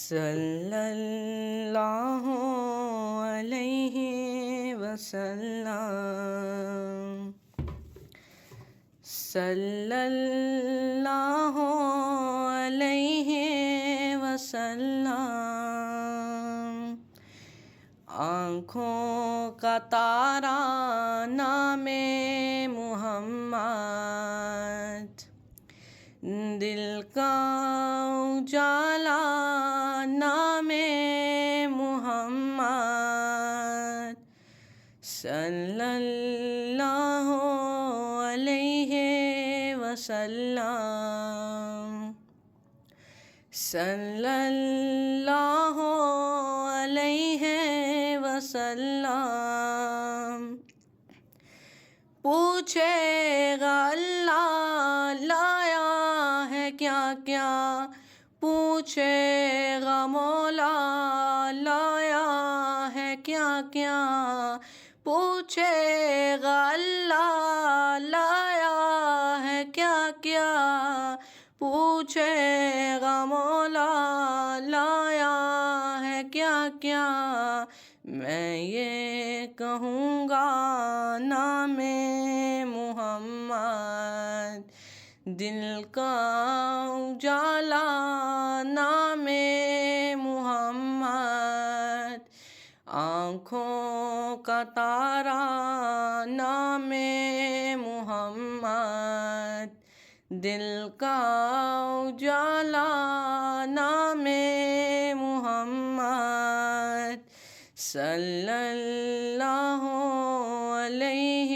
صلی اللہ علیہ وسلم، صلی اللہ علیہ وسلم۔ آنکھوں کا تارا نام محمد، دل کا اجالا نام محمد، صلی اللہ علیہ وسلم، صلی اللہ علیہ وسلم۔ پوچھے گا اللہ لایا ہے کیا کیا، پوچھے گا مولا لایا ہے کیا کیا، پوچھے گا اللہ لایا ہے کیا کیا، پوچھے گا مولا لایا ہے کیا کیا۔ میں یہ کہوں گا نام محمد، دل کا اجالا نام محمد، آنکھوں کا تارا نام محمد، دل کا اجالا نام محمد، صلی اللہ علیہ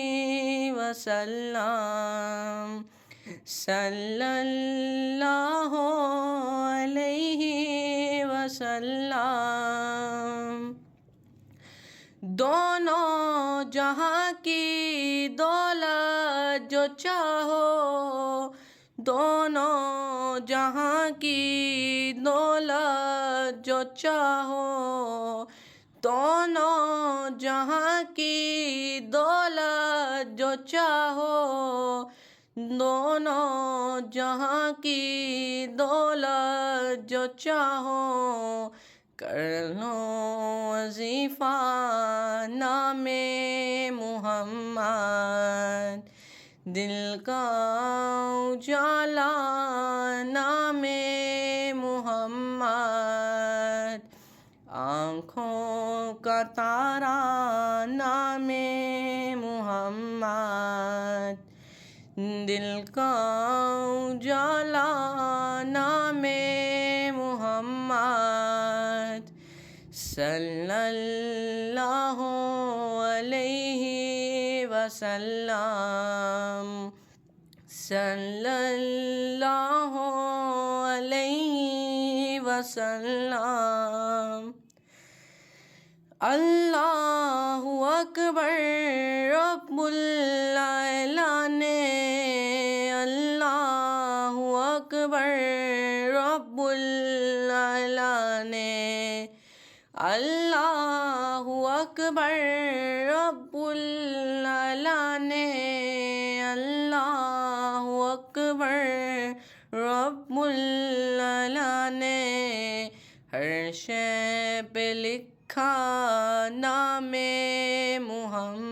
وسلم، صلی اللہ علیہ وسلم۔ دونوں جہاں کی دولت جو چاہو، دونوں جہاں کی دولت جو چاہو، دونوں جہاں کی دولت جو چاہو، دونوں جہاں کی دولت جو چاہو، کر لو وظیفہ نام محمد، دل کا اجالا نام محمد، آنکھوں کا تارا نام محمد، دل کا اجالا نام محمد، صلی اللہ علیہ وسلم، صلی اللہ علیہ وسلم۔ اللہ اکبر رب العالمین، اللہ اکبر رب العالمین، اللہ اکبر رب العالمین، اللہ اکبر رب العالمین۔ ہر شے پہ لکھا نام محمد۔